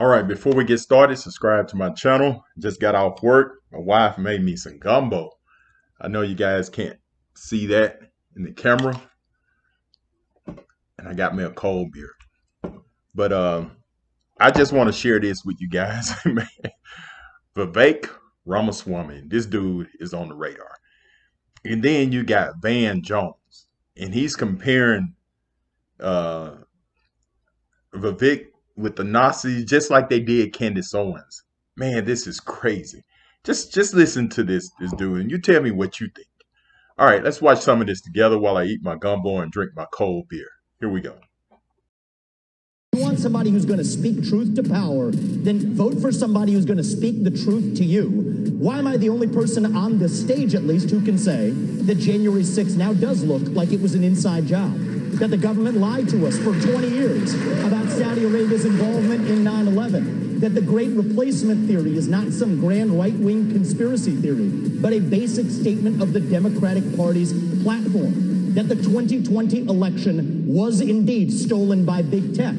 All right, before we get started, subscribe to my channel. Just got off work. My wife made me some gumbo. I know you guys can't see that in the camera. And I got me a cold beer. But I just want to share this with you guys. Vivek Ramaswamy. This dude is on the radar. And then you got Van Jones. And he's comparing uh, Vivek with the Nazis, just like they did Candace Owens. Man, this is crazy. Just listen to this dude, and you tell me what you think. All right, let's watch some of this together while I eat my gumbo and drink my cold beer. Here we go. You want somebody who's going to speak truth to power, then vote for somebody who's going to speak the truth to you. Why am I the only person on the stage, at least, who can say that January 6th now does look like it was an inside job? That the government lied to us for 20 years about Saudi Arabia's involvement in 9/11. That the Great Replacement theory is not some grand right-wing conspiracy theory, but a basic statement of the Democratic Party's platform. That the 2020 election was indeed stolen by big tech.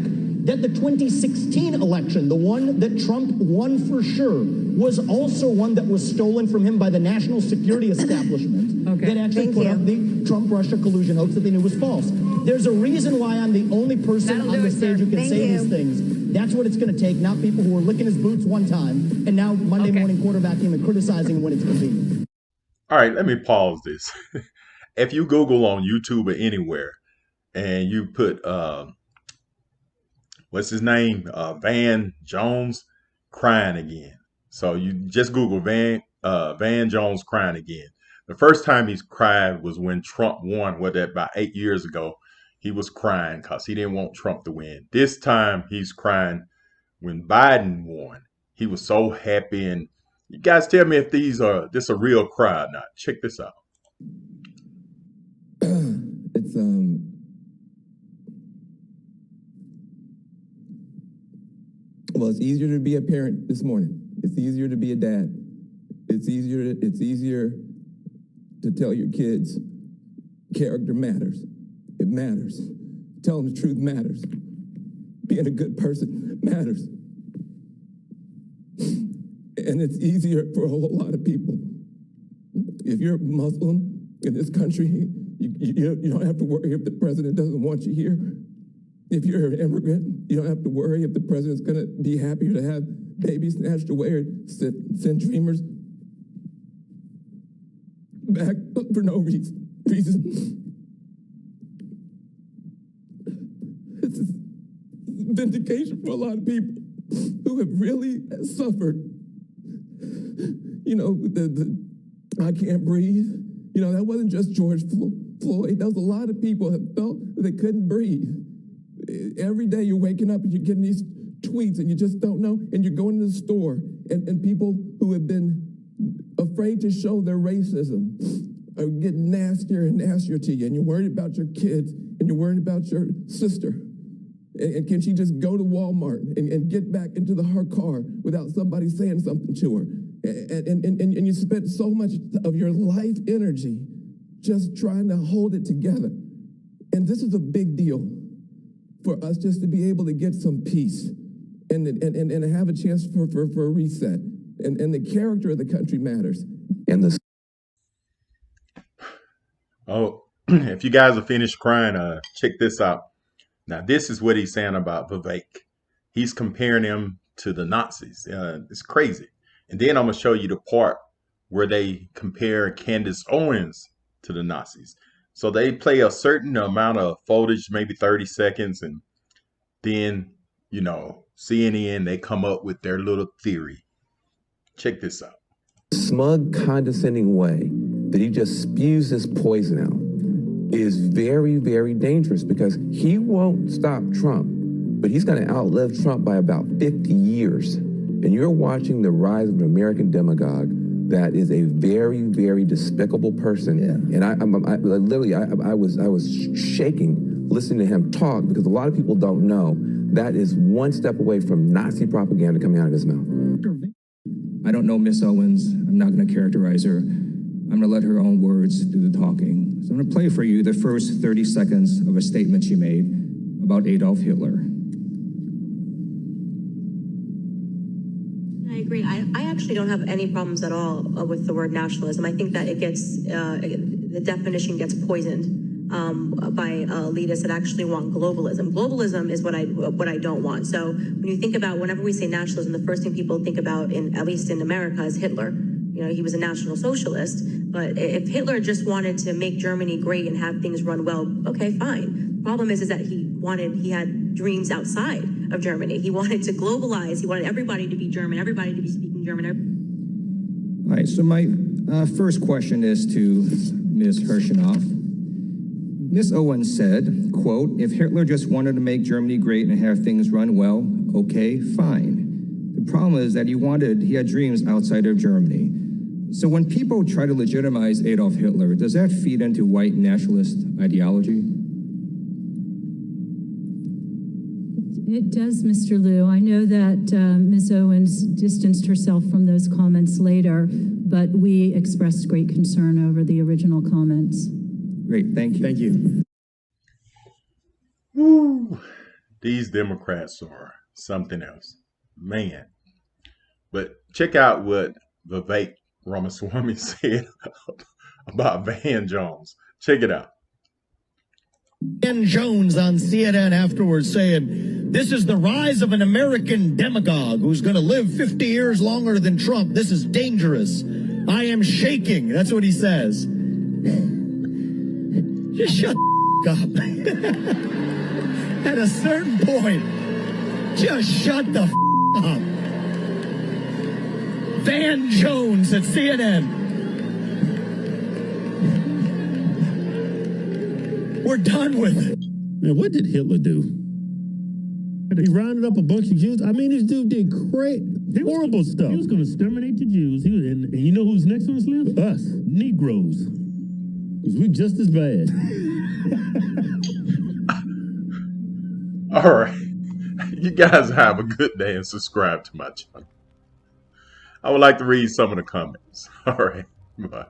That the 2016 election, the one that Trump won for sure, was also one that was stolen from him by the national security establishment that actually put up the Trump-Russia collusion hoax that they knew was false. There's a reason why I'm the only person on the stage who can say these things. That's what it's going to take, not people who are licking his boots one time and now Monday morning quarterbacking him and criticizing when it's convenient. All right, let me pause this. If you Google on YouTube or anywhere and you put what's his name? Van Jones crying again. So you just Google Van Jones crying again. The first time he's cried was when Trump won, about 8 years ago. He was crying because he didn't want Trump to win. This time he's crying when Biden won. He was so happy. And you guys tell me if this a real cry or not. Check this out. Well, it's easier to be a parent this morning. It's easier to be a dad. It's easier to tell your kids character matters. It matters. Telling the truth matters. Being a good person matters. And it's easier for a whole lot of people. If you're Muslim in this country, you don't have to worry if the president doesn't want you here. If you're an immigrant, you don't have to worry if the president's going to be happier to have babies snatched away or send dreamers back for no reason. This is vindication for a lot of people who have really suffered. You know, the I can't breathe. You know, that wasn't just George Floyd. That was a lot of people that felt that they couldn't breathe. Every day you're waking up and you're getting these tweets and you just don't know, and you're going to the store and people who have been afraid to show their racism are getting nastier and nastier to you, and you're worried about your kids and you're worried about your sister. And can she just go to Walmart and get back into her car without somebody saying something to her? And you spent so much of your life energy just trying to hold it together. And this is a big deal for us just to be able to get some peace and have a chance for a reset. And the character of the country matters. And the if you guys are finished crying, check this out. Now, this is what he's saying about Vivek. He's comparing him to the Nazis. It's crazy. And then I'm going to show you the part where they compare Candace Owens to the Nazis. So they play a certain amount of footage, maybe 30 seconds, and then, you know, CNN, they come up with their little theory. Check this out. Smug, condescending way that he just spews this poison out is very, very dangerous, because he won't stop Trump, but he's going to outlive Trump by about 50 years. And you're watching the rise of an American demagogue that is a very, very despicable person. Yeah. And I was shaking listening to him talk, because a lot of people don't know that is one step away from Nazi propaganda coming out of his mouth. I don't know Miss Owens. I'm not going to characterize her. I'm going to let her own words do the talking. So I'm going to play for you the first 30 seconds of a statement she made about Adolf Hitler. I agree. I actually don't have any problems at all with the word nationalism. I think that it gets, the definition gets poisoned by elitists that actually want globalism. Globalism is what I don't want. So when you think about, whenever we say nationalism, the first thing people think about, at least in America, is Hitler. You know, he was a National Socialist, but if Hitler just wanted to make Germany great and have things run well, okay, fine. The problem is that he had dreams outside of Germany. He wanted to globalize. He wanted everybody to be German, everybody to be speaking German. All right, so my first question is to Ms. Hirschenoff. Ms. Owens said, quote, if Hitler just wanted to make Germany great and have things run well, okay, fine. The problem is that he had dreams outside of Germany. So when people try to legitimize Adolf Hitler, does that feed into white nationalist ideology? It does, Mr. Liu. I know that Ms. Owens distanced herself from those comments later, but we expressed great concern over the original comments. Great, thank you. Thank you. Woo! These Democrats are something else. Man. But check out what Vivek Ramaswamy said about Van Jones. Check it out. Van Jones on CNN afterwards saying, this is the rise of an American demagogue who's going to live 50 years longer than Trump. This is dangerous. I am shaking. That's what he says. Just shut the up. At a certain point, just shut the up. Van Jones at CNN. We're done with it. Man, what did Hitler do? He rounded up a bunch of Jews. I mean, this dude did horrible stuff. He was going to exterminate the Jews. And you know who's next on his list? Us, Negroes. Because we just as bad. All right. You guys have a good day and subscribe to my channel. I would like to read some of the comments. All right. Bye.